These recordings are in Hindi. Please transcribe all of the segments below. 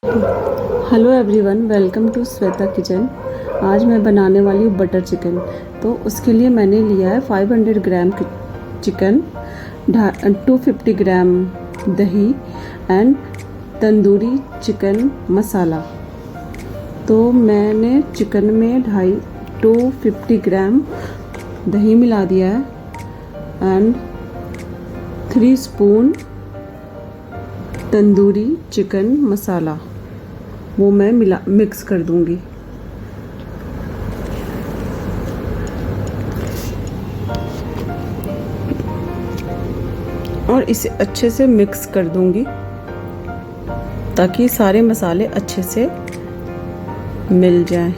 Hello everyone, welcome to Shweta kitchen. आज मैं बनाने वाली हूँ बटर चिकन। तो उसके लिए मैंने लिया है 500 ग्राम चिकन, 250 ग्राम दही एंड तंदूरी चिकन मसाला। तो मैंने चिकन में 250 ग्राम दही मिला दिया है एंड 3 स्पून तंदूरी चिकन मसाला, वो मैं मिक्स कर दूंगी। और इसे अच्छे से मिक्स कर दूंगी ताकि सारे मसाले अच्छे से मिल जाएं।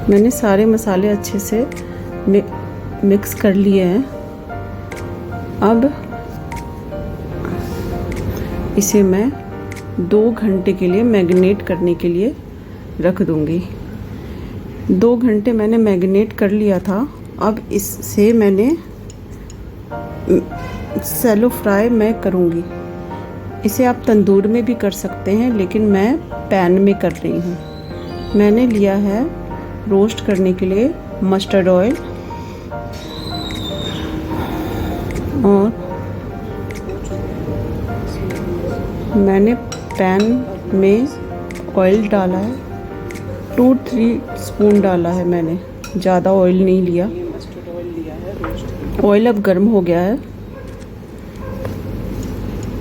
मैंने सारे मसाले अच्छे से मिक्स कर लिए हैं। अब इसे मैं 2 घंटे के लिए मैरिनेट करने के लिए रख दूंगी। 2 घंटे मैंने मैरिनेट कर लिया था। अब इससे मैंने सैलो फ्राई मैं करूंगी। इसे आप तंदूर में भी कर सकते हैं, लेकिन मैं पैन में कर रही हूँ। मैंने लिया है रोस्ट करने के लिए मस्टर्ड ऑयल और मैंने पैन में ऑयल डाला है, 2-3 स्पून डाला है मैंने, ज़्यादा ऑयल नहीं लिया। ऑयल अब गर्म हो गया है।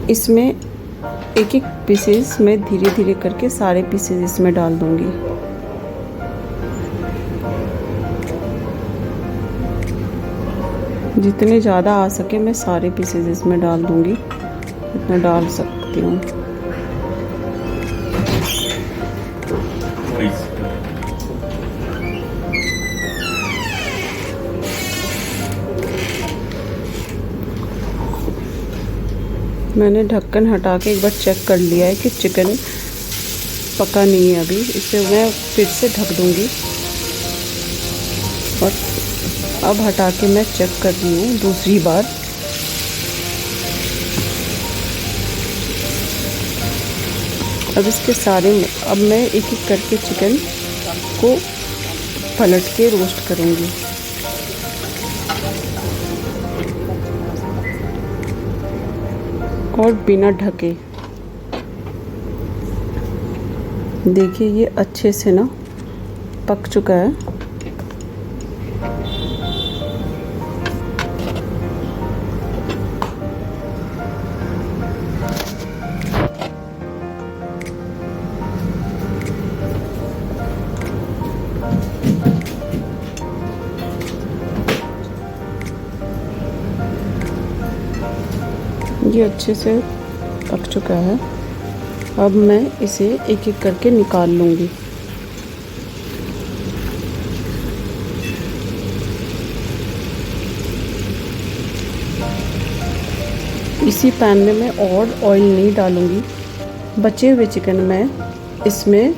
इसमें एक एक पीसेस मैं धीरे धीरे करके सारे पीसेस इसमें डाल दूंगी। जितने ज़्यादा आ सके मैं सारे पीसेस इसमें डाल दूंगी, इतना डाल सकती हूँ। मैंने ढक्कन हटा के एक बार चेक कर लिया है कि चिकन पका नहीं है अभी। इसे मैं फिर से ढक दूंगी और अब हटा के मैं चेक कर रही हूँ दूसरी बार। अब मैं एक एक करके चिकन को पलट के रोस्ट करूँगी। और बिना ढके देखिए ये अच्छे से ना पक चुका है। ये अच्छे से पक चुका है। अब मैं इसे एक एक करके निकाल लूँगी। इसी पैन में मैं और ऑयल नहीं डालूँगी। बचे हुए चिकन मैं इसमें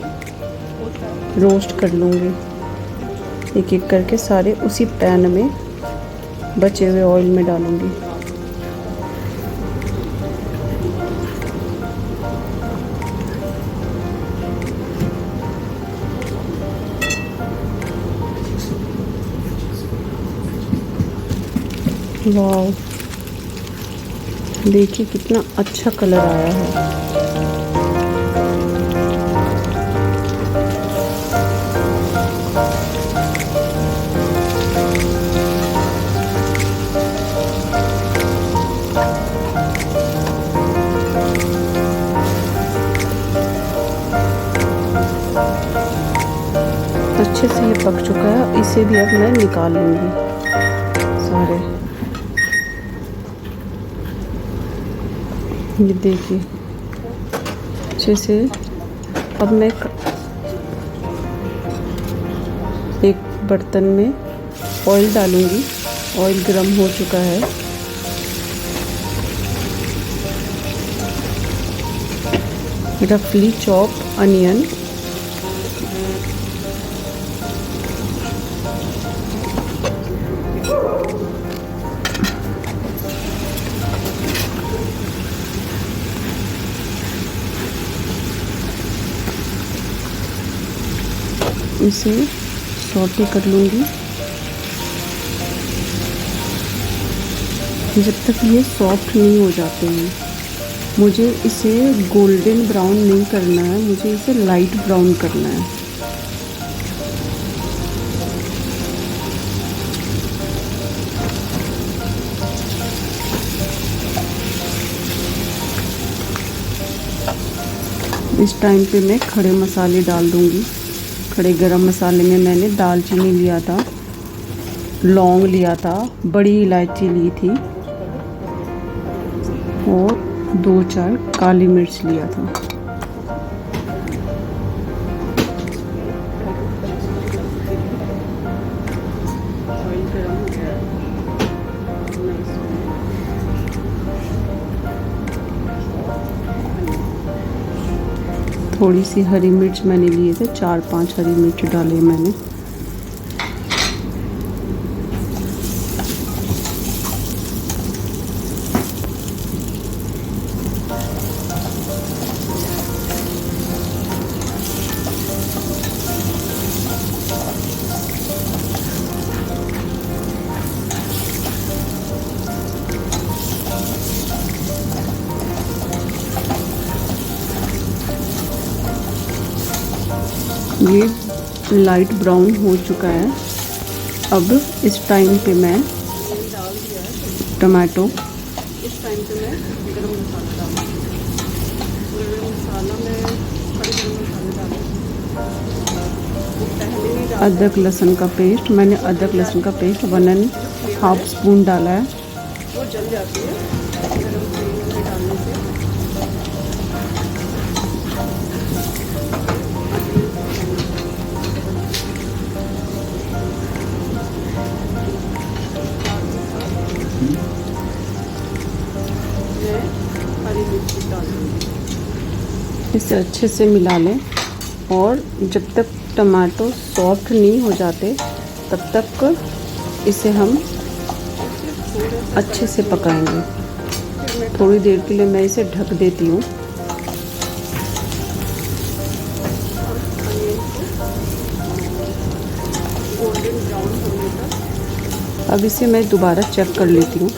रोस्ट कर लूँगी। एक एक करके सारे उसी पैन में बचे हुए ऑयल में डालूँगी। वाव, देखिए कितना अच्छा कलर आया है। अच्छे से ये पक चुका है। इसे भी अब मैं निकाल लूँगी सारे। ये देखिए अच्छे से। अब मैं एक बर्तन में ऑयल डालूंगी। ऑयल गरम हो चुका है। रफली चॉप अनियन, इसे सौटे कर लूँगी जब तक ये सॉफ्ट नहीं हो जाते हैं। मुझे इसे गोल्डन ब्राउन नहीं करना है, मुझे इसे लाइट ब्राउन करना है। इस टाइम पे मैं खड़े मसाले डाल दूँगी। खड़े गरम मसाले में मैंने दालचीनी लिया था, लौंग लिया था, बड़ी इलायची ली थी और 2-4 काली मिर्च लिया था। थोड़ी सी हरी मिर्च मैंने लिए थे, 4-5 हरी मिर्च डाले मैंने। ये लाइट ब्राउन हो चुका है। अब इस टाइम पे मैं टमाटो, इस टाइम पे मैं गरम मसाला डालूँगी। गरम मसाला में खड़े गरम मसाले डालूँगी। अदरक लहसुन का पेस्ट, मैंने अदरक लहसुन का पेस्ट 1.5 स्पून डाला है। वो जल जाती है गरम तेल में डालने से। हरी मिर्ची डाल दूँगी। इसे अच्छे से मिला लें और जब तक टमाटो सॉफ्ट नहीं हो जाते तब तक इसे हम अच्छे से पकाएंगे। थोड़ी देर के लिए मैं इसे ढक देती हूँ। गोल्डन ब्राउन होने तक अब इसे मैं दोबारा चेक कर लेती हूँ।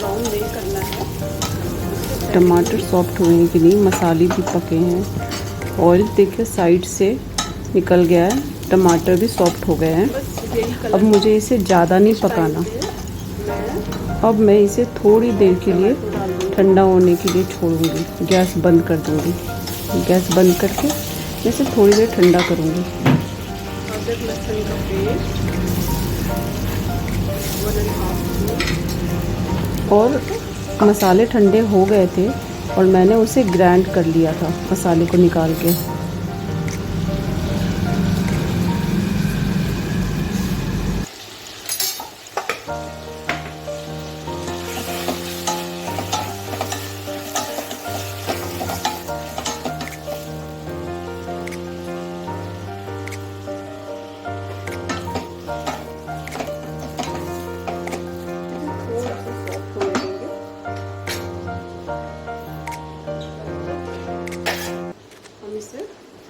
टमाटर सॉफ्ट हुए कि नहीं, मसाले भी पके हैं, ऑयल देखिए साइड से निकल गया है, टमाटर भी सॉफ्ट हो गए हैं। अब मुझे इसे ज़्यादा नहीं पकाना। अब मैं इसे थोड़ी देर के लिए ठंडा होने के लिए छोड़ूंगी। गैस बंद कर दूंगी। गैस बंद करके इसे थोड़ी देर ठंडा करूंगी। अदरक लहसुन का पेस्ट 1.5 और मसाले ठंडे हो गए थे और मैंने उसे ग्राइंड कर लिया था, मसाले को निकाल के। इसे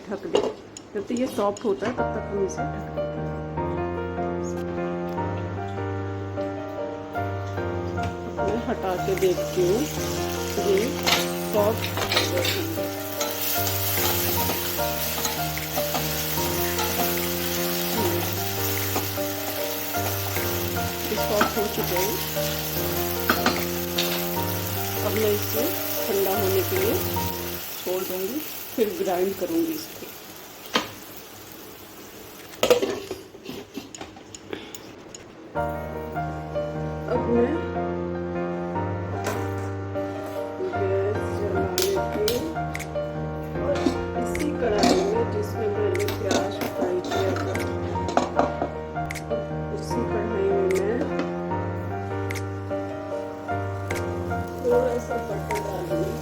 ढक दें। जब तक ये सॉफ्ट होता है तब तक हम इसे ढक देते हैं। मैं हटा के देखती हूँ ये सॉफ्ट हो चुके हैं। अब मैं इसे ठंडा होने के लिए छोड़ दूँगी, फिर ग्राइंड करूँगी इसको। अब मैं गैस जला लेती हूँ और इसी कढ़ाई में जिसमें मैंने प्याज फ्राई किया था, उसी कढ़ाई में मैं थोड़ा सा बटर डालूंगी।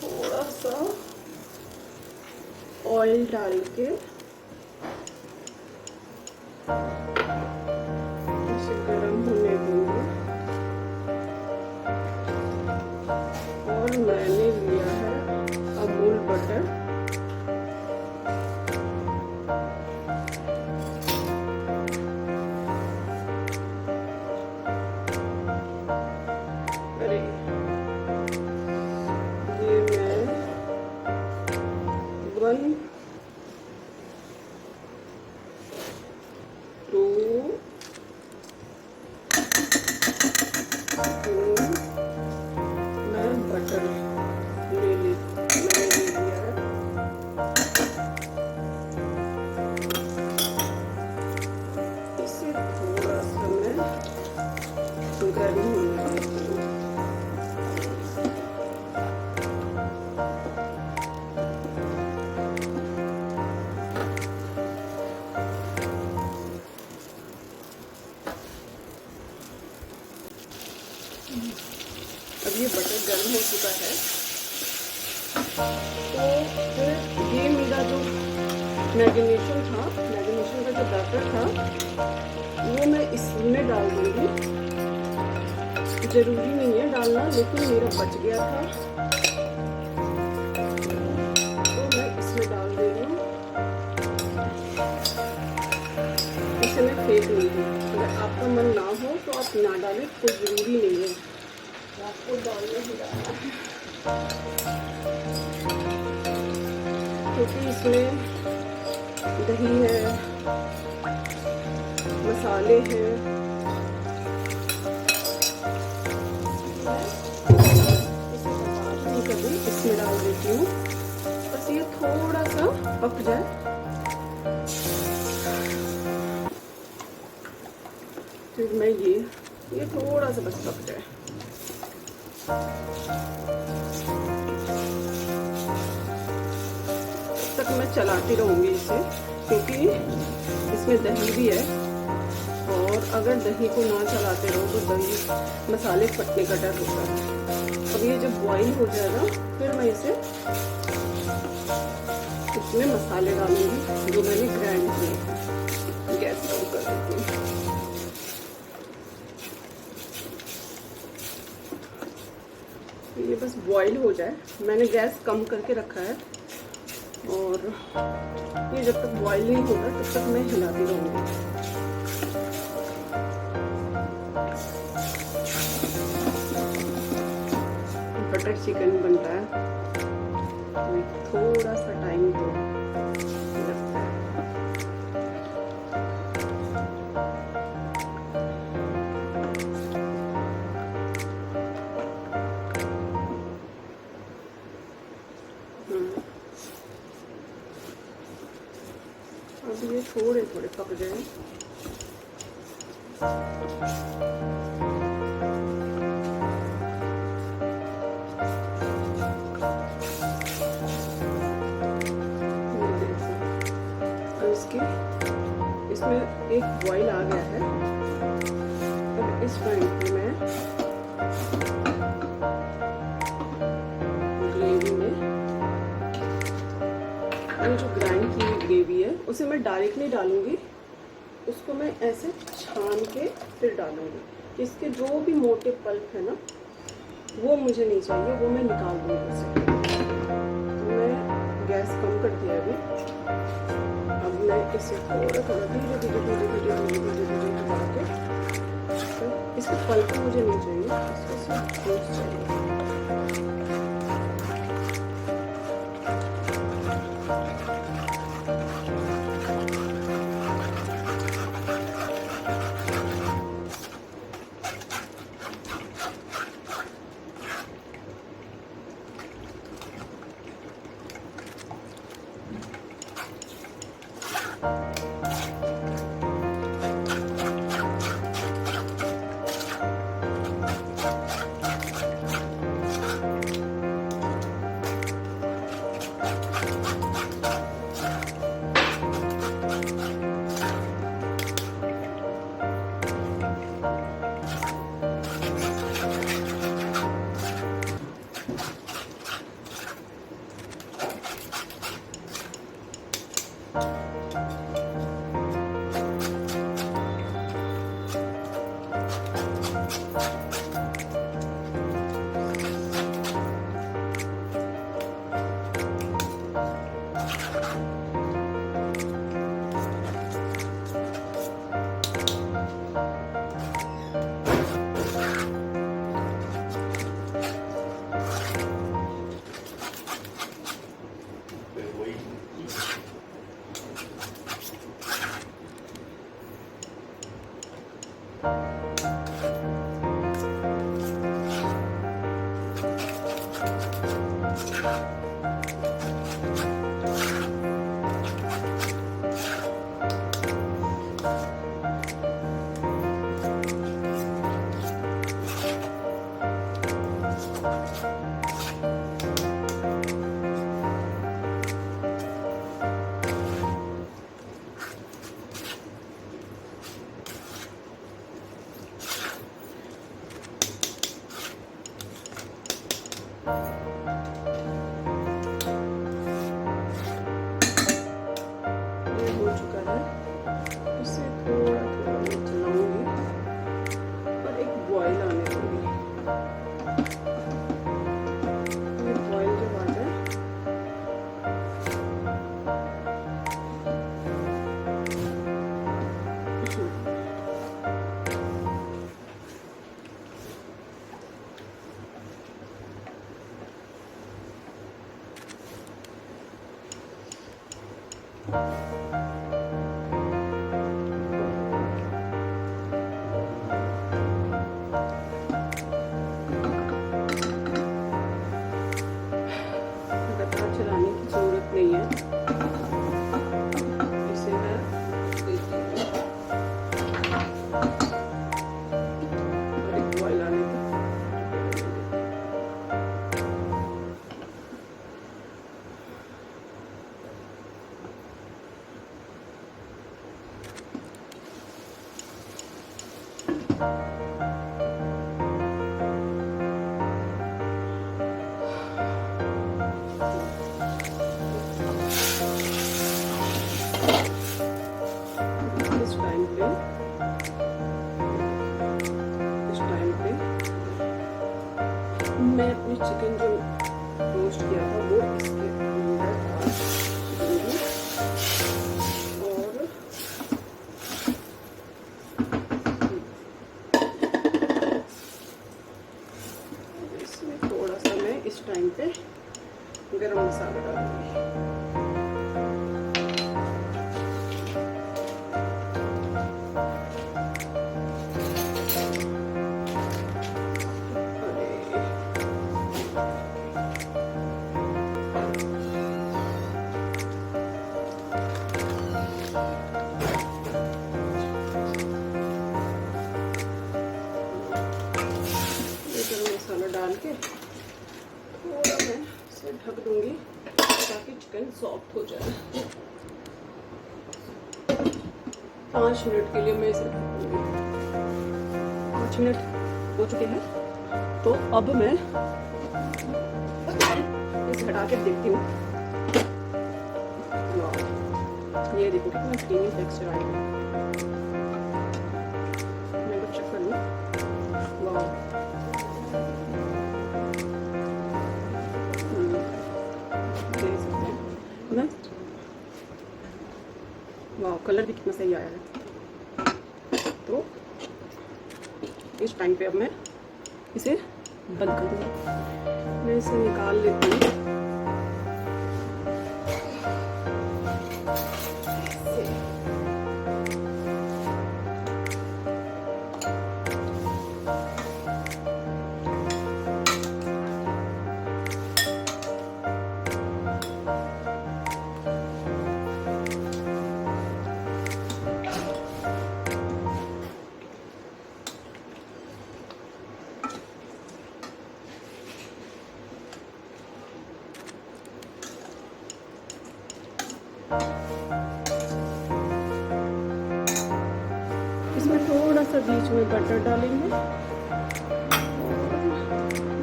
थोड़ा सा ऑयल डाल के इसे गरम होने दूंगी। और मैंने मैं बटर मैंने ले लिया है। इसे थोड़ा सा मैं गर्म होने देती हूँ। अब ये बटर गर्म हो चुका है, तो फिर ये मेरा जो मैरिनेशन का जो बैटर था वो मैं इसमें डाल दूँगी। ज़रूरी नहीं है डालना, लेकिन मेरा बच गया था तो मैं इसमें डाल दे रही हूँ। इसे मैं फेंक नहीं दूँ। अगर आपका मन ना हो तो आप ना डालें, कोई ज़रूरी नहीं है, आपको डालना ही डालना है, क्योंकि इसमें दही है, मसाले हैं। इसे बर्बाद नहीं कर रही, इसमें डाल देती हूँ। बस ये थोड़ा सा पक जाए, फिर मैं ये थोड़ा सा बस पक जाए। तक मैं चलाती रहूँगी इसे, क्योंकि इसमें दही भी है, और अगर दही को ना चलाते रहो तो दही मसाले फटने का डर होता है। अब ये जब बॉईल हो जाएगा फिर मैं इसमें मसाले डालूंगी जो मैंने ग्राइंड किए। गैस कम कर देती हूँ। ये बस बॉईल हो जाए, मैंने गैस कम करके रखा है, और ये जब तक बॉईल नहीं होगा तब तक मैं हिलाती रहूँगी। बटर चिकन बनता है थोड़ा सा टाइम तो लगता है। अब ये थोड़े थोड़े पक जाए। इसमें एक बॉईल आ गया है। अब इस टाइम पे मैं ग्रेवी में ये जो ग्राइंड की ग्रेवी है उसे मैं डायरेक्ट नहीं डालूंगी, उसको मैं ऐसे छान के फिर डालूंगी। इसके जो भी मोटे पल्प है ना वो मुझे नहीं चाहिए, वो मैं निकाल दूंगी उसे। तो मैं गैस कम कर दिया अभी। अब मैं इसे थोड़ा थोड़ा धीरे दबा के, तो इसका पल्प मुझे नहीं चाहिए, इसको सिर्फ जूस चाहिए। ये हो चुका है, इसे थोड़ा थोड़ा मैं चलाऊंगी और एक बॉईल आने दूंगी। ये बॉईल जब आ जाए चलाने की जरूरत नहीं है, इसे मैं देती हूँ और एक बॉईल आने दूँ। इस टाइम पे मैं अपनी चिकन जो रोस्ट किया था वो इसके अंदर दूंगी और इसमें थोड़ा सा मैं इस टाइम पे गरम मसाला डालूंगी। मसाला डाल के थोड़ा मैं इसे ढक दूंगी ताकि चिकन सॉफ्ट हो जाए। 5 मिनट के लिए मैं इसे ढक दूंगी। 5 मिनट हो चुके हैं, तो अब मैं इसे हटा के देखती हूँ। ये देखो कितना क्रीमी टेक्सचर आएगा। मैं कुछ चेक कर लूँ। वाह, वाह, कलर भी कितना सही आया है। तो इस टाइम पे अब मैं इसे बंद कर दूँगी। मैं इसे निकाल लेती हूँ। इसमें थोड़ा सा बीच में बटर डालेंगे।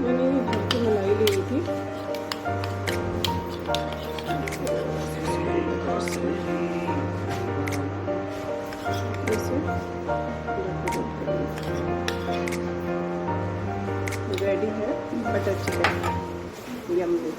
मैंने ये घर की मलाई ली थी, रेडी है बटर चिकन। यम्मी।